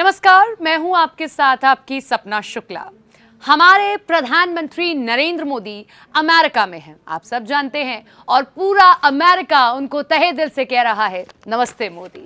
नमस्कार, मैं हूं आपके साथ आपकी सपना शुक्ला। हमारे प्रधानमंत्री नरेंद्र मोदी अमेरिका में हैं, आप सब जानते हैं, और पूरा अमेरिका उनको तहे दिल से कह रहा है नमस्ते मोदी।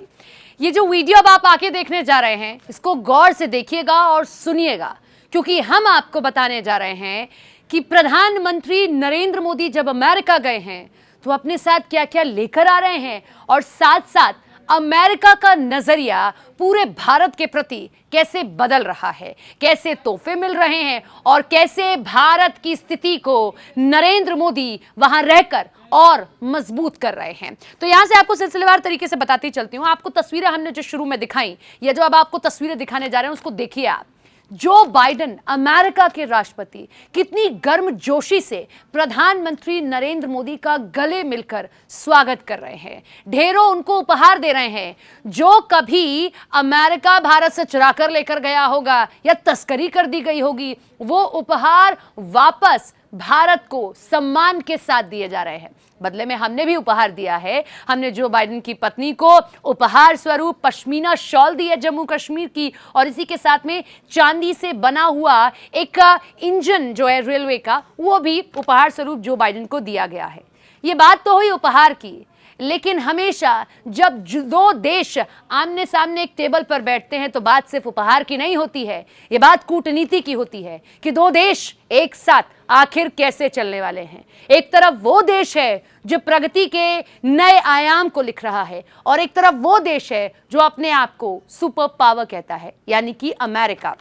ये जो वीडियो अब आप आके देखने जा रहे हैं, इसको गौर से देखिएगा और सुनिएगा, क्योंकि हम आपको बताने जा रहे हैं कि प्रधानमंत्री नरेंद्र मोदी जब अमेरिका गए हैं तो अपने साथ क्या क्या लेकर आ रहे हैं, और साथ साथ अमेरिका का नजरिया पूरे भारत के प्रति कैसे बदल रहा है, कैसे तोहफे मिल रहे हैं, और कैसे भारत की स्थिति को नरेंद्र मोदी वहां रहकर और मजबूत कर रहे हैं। तो यहां से आपको सिलसिलेवार तरीके से बताती चलती हूं। आपको तस्वीरें हमने जो शुरू में दिखाई, या जो अब आपको तस्वीरें दिखाने जा रहे हैं, उसको देखिए आप। जो बाइडेन अमेरिका के राष्ट्रपति कितनी गर्मजोशी से प्रधानमंत्री नरेंद्र मोदी का गले मिलकर स्वागत कर रहे हैं, ढेरों उनको उपहार दे रहे हैं। जो कभी अमेरिका भारत से चुरा कर लेकर गया होगा या तस्करी कर दी गई होगी, वो उपहार वापस भारत को सम्मान के साथ दिए जा रहे हैं। बदले में हमने भी उपहार दिया है। हमने जो बाइडेन की पत्नी को उपहार स्वरूप पश्मीना शॉल दी है जम्मू कश्मीर की, और इसी के साथ में चांदी से बना हुआ एक इंजन जो है रेलवे का, वो भी उपहार स्वरूप जो बाइडेन को दिया गया है। ये बात तो हुई उपहार की, लेकिन हमेशा जब दो देश आमने सामने एक टेबल पर बैठते हैं तो बात सिर्फ उपहार की नहीं होती है, ये बात कूटनीति की होती है कि दो देश एक साथ आखिर कैसे चलने वाले हैं। एक तरफ वो देश है जो प्रगति के नए आयाम को लिख रहा है, और एक तरफ वो देश है जो अपने आप को सुपर पावर कहता है, यानी कि अमेरिका।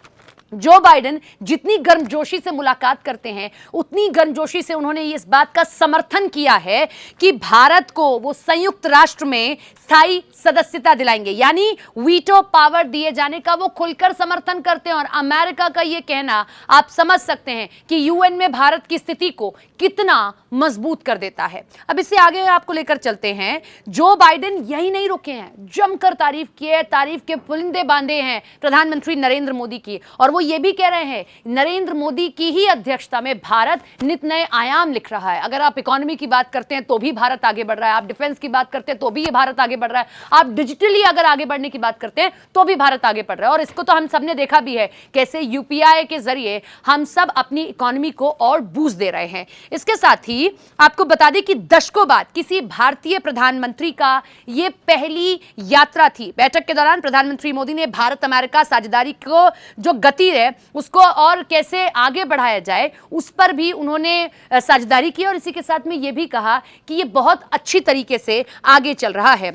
जो बाइडेन जितनी गर्मजोशी से मुलाकात करते हैं, उतनी गर्मजोशी से उन्होंने इस बात का समर्थन किया है कि भारत को वो संयुक्त राष्ट्र में स्थायी सदस्यता दिलाएंगे, यानी वीटो पावर दिए जाने का वो खुलकर समर्थन करते हैं। और अमेरिका का ये कहना आप समझ सकते हैं कि यूएन में भारत की स्थिति को कितना मजबूत कर देता है। अब इससे आगे आपको लेकर चलते हैं। जो बाइडेन यही नहीं रुके हैं, जमकर तारीफ किए, तारीफ के पुलिंदे बांधे हैं प्रधानमंत्री नरेंद्र मोदी की, और वो ये भी कह रहे हैं नरेंद्र मोदी की ही अध्यक्षता में भारत नित नए आयाम लिख रहा है। अगर आप इकोनॉमी की बात करते हैं तो भी भारत आगे बढ़ रहा है, आप डिफेंस की बात करते हैं तो भी ये भारत आगे बढ़ रहा है, आप डिजिटली अगर आगे बढ़ने की बात करते हैं तो भी भारत आगे बढ़ रहा है। और इसको तो हम सबने देखा भी है, कैसे यूपीआई के जरिए हम सब अपनी इकोनॉमी को और बूस्ट दे रहे हैं। इसके साथ ही आपको बता दें कि दशकों बाद किसी भारतीय प्रधानमंत्री का ये पहली यात्रा थी। बैठक के दौरान प्रधानमंत्री मोदी ने भारत अमेरिका साझेदारी को जो गति है उसको और कैसे आगे बढ़ाया जाए, उस पर भी उन्होंने साझेदारी की, और इसी के साथ में ये भी कहा कि ये बहुत अच्छी तरीके से आगे चल रहा है।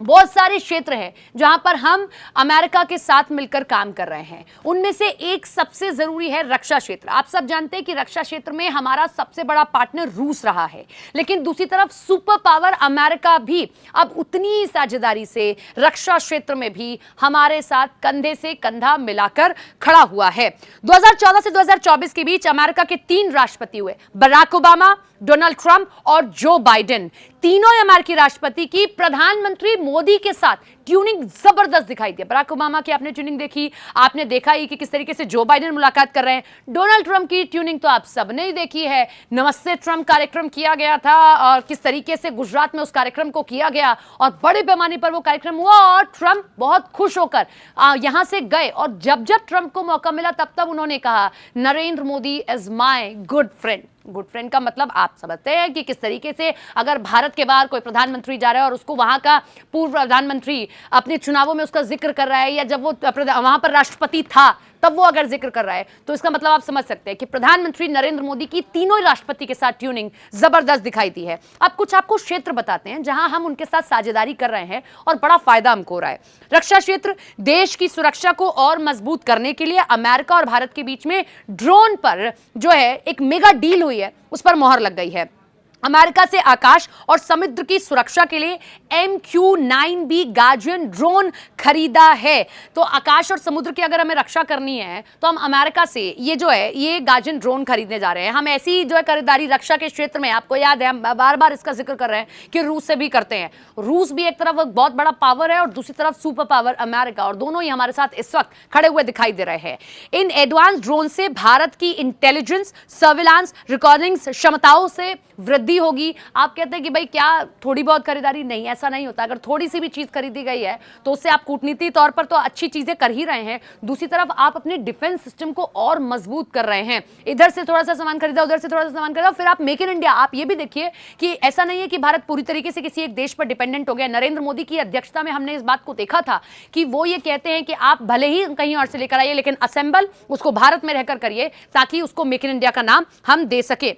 बहुत सारे क्षेत्र हैं जहां पर हम अमेरिका के साथ मिलकर काम कर रहे हैं। उनमें से एक सबसे जरूरी है रक्षा क्षेत्र। आप सब जानते हैं कि रक्षा क्षेत्र में हमारा सबसे बड़ा पार्टनर रूस रहा है, लेकिन दूसरी तरफ सुपर पावर अमेरिका भी अब उतनी साझेदारी से रक्षा क्षेत्र में भी हमारे साथ कंधे से कंधा मिलाकर खड़ा हुआ है। 2014 से 2024 के बीच अमेरिका के 3 राष्ट्रपति हुए, बराक ओबामा, डोनाल्ड ट्रंप और जो बाइडेन। तीनों अमेरिकी राष्ट्रपति की प्रधानमंत्री मोदी के साथ ट्यूनिंग जबरदस्त दिखाई दी। बराक ओबामा की आपने ट्यूनिंग देखी, आपने देखा ही कि किस तरीके से जो बाइडेन मुलाकात कर रहे हैं। डोनाल्ड ट्रंप की ट्यूनिंग तो आप सबने ही देखी है, नमस्ते ट्रंप कार्यक्रम किया गया था, और किस तरीके से गुजरात में उस कार्यक्रम को किया गया, और बड़े पैमाने पर वो कार्यक्रम हुआ, और ट्रंप बहुत खुश होकर यहां से गए। और जब जब ट्रंप को मौका मिला तब तब उन्होंने कहा Narendra Modi is my good friend. Good friend का मतलब आप समझते हैं कि किस तरीके से अगर भारत के बाहर कोई प्रधानमंत्री जा रहा है और उसको वहां का पूर्व प्रधानमंत्री अपने चुनावों में उसका जिक्र कर रहा है, या जब वो वहां पर राष्ट्रपति था तब वो अगर जिक्र कर रहा है, तो इसका मतलब आप समझ सकते हैं कि प्रधानमंत्री नरेंद्र मोदी की तीनों ही राष्ट्रपति के साथ ट्यूनिंग जबरदस्त दिखाई दी है। अब कुछ आपको क्षेत्र बताते हैं जहां हम उनके साथ साझेदारी कर रहे हैं और बड़ा फायदा हमको हो रहा है। रक्षा क्षेत्र, देश की सुरक्षा को और मजबूत करने के लिए अमेरिका और भारत के बीच में ड्रोन पर जो है एक मेगा डील हुई है, उस पर मोहर लग गई है। अमेरिका से आकाश और समुद्र की सुरक्षा के लिए MQ-9B गार्जियन ड्रोन खरीदा है। तो आकाश और समुद्र की अगर हमें रक्षा करनी है तो हम अमेरिका से ये जो है ये गार्जियन ड्रोन खरीदने जा रहे हैं। हम ऐसी जो है खरीदारी रक्षा के क्षेत्र में, आपको याद है हम बार बार इसका जिक्र कर रहे हैं कि रूस से भी करते हैं। रूस भी एक तरफ बहुत बड़ा पावर है और दूसरी तरफ सुपर पावर अमेरिका, और दोनों ही हमारे साथ इस वक्त खड़े हुए दिखाई दे रहे हैं। इन एडवांस ड्रोन से भारत की इंटेलिजेंस, सर्विलांस, रिकॉर्डिंग क्षमताओं से वृद्धि मंदी होगी। आप कहते हैं कि भाई क्या थोड़ी बहुत खरीदारी, नहीं, ऐसा नहीं होता। अगर थोड़ी सी भी चीज खरीदी गई है तो उससे आप कूटनीति तौर पर तो अच्छी चीजें कर ही रहे हैं, दूसरी तरफ आप अपने डिफेंस सिस्टम को और मजबूत कर रहे हैं। इधर से थोड़ा सा सामान खरीदा, उधर से थोड़ा सा सामान खरीदा, फिर आप मेक इन इंडिया। आप ये भी देखिए कि ऐसा नहीं है कि भारत पूरी तरीके से किसी एक देश पर डिपेंडेंट हो गया। नरेंद्र मोदी की अध्यक्षता में हमने इस बात को देखा था कि वो ये कहते हैं कि आप भले ही कहीं और से लेकर आइए, लेकिन असेंबल उसको भारत में रहकर करिए, ताकि उसको मेक इन इंडिया का नाम हम दे सके।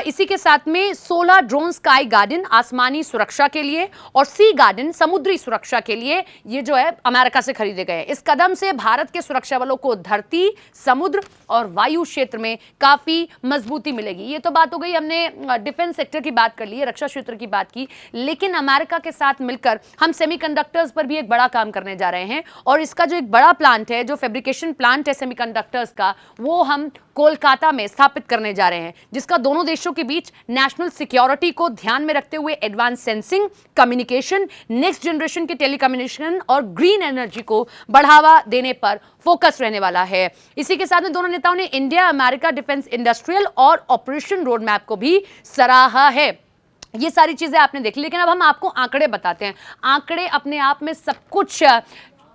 इसी के साथ में 16 ड्रोन स्काई गार्डन आसमानी सुरक्षा के लिए और सी गार्डन समुद्री सुरक्षा के लिए ये जो है अमेरिका से खरीदे गए। इस कदम से भारत के सुरक्षा बलों को धरती, समुद्र और वायु क्षेत्र में काफी मजबूती मिलेगी। ये तो बात हो गई, हमने डिफेंस सेक्टर की बात कर ली है, रक्षा क्षेत्र की बात की, लेकिन अमेरिका के साथ मिलकर हम सेमीकंडक्टर्स पर भी एक बड़ा काम करने जा रहे हैं। और इसका जो एक बड़ा प्लांट है, जो फैब्रिकेशन प्लांट है सेमीकंडक्टर्स का, वो हम कोलकाता में स्थापित करने जा रहे हैं, जिसका दोनों देशों के बीच नेशनल सिक्योरिटी को ध्यान में रखते हुए advance sensing, communication, next generation के टेलीकम्युनिकेशन और ग्रीन एनर्जी को बढ़ावा देने पर फोकस रहने वाला है। इसी के साथ में दोनों नेताओं ने इंडिया अमेरिका डिफेंस इंडस्ट्रियल और ऑपरेशन रोड मैप को भी सराहा है। ये सारी चीजें आपने देख ली, लेकिन अब हम आपको आंकड़े बताते हैं। आंकड़े अपने आप में सब कुछ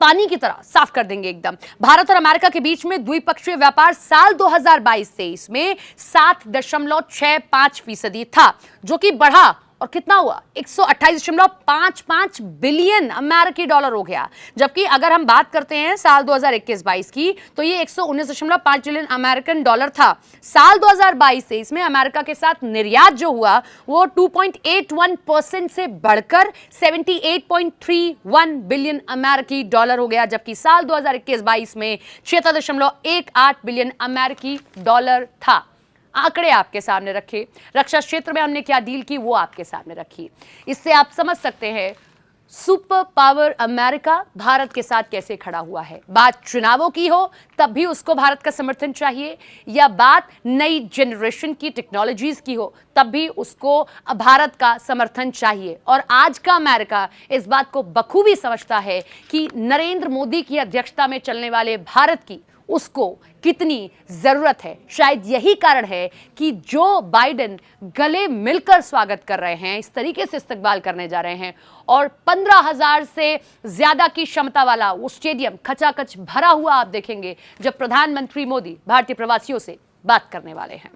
पानी की तरह साफ कर देंगे एकदम। भारत और अमेरिका के बीच में द्विपक्षीय व्यापार साल 2022-23 में 7.65% था, जो कि बढ़ा और कितना हुआ, 128.55 बिलियन अमेरिकी डॉलर हो गया। जबकि अगर हम बात करते हैं साल 2021-22 की, तो ये 119.5 बिलियन अमेरिकन डॉलर था। साल 2022-23 में अमेरिका के साथ निर्यात जो हुआ वो 2.81% से बढ़कर 78.31 बिलियन अमेरिकी डॉलर हो गया, जबकि साल 2021-22 में 76.18 बिलियन अमेरिकी डॉलर था। आंकड़े आपके सामने रखे, रक्षा क्षेत्र में हमने क्या डील की वो आपके सामने रखी। इससे आप समझ सकते हैं सुपर पावर अमेरिका भारत के साथ कैसे खड़ा हुआ है। बात चुनावों की हो तब भी उसको भारत का समर्थन चाहिए, या बात नई जनरेशन की टेक्नोलॉजीज की हो तब भी उसको भारत का समर्थन चाहिए। और आज का अमेरिका इस बात को बखूबी समझता है कि नरेंद्र मोदी की अध्यक्षता में चलने वाले भारत की उसको कितनी जरूरत है। शायद यही कारण है कि जो बाइडेन गले मिलकर स्वागत कर रहे हैं, इस तरीके से इस्तकबाल करने जा रहे हैं, और 15,000 से ज्यादा की क्षमता वाला वो स्टेडियम खचाखच भरा हुआ आप देखेंगे जब प्रधानमंत्री मोदी भारतीय प्रवासियों से बात करने वाले हैं।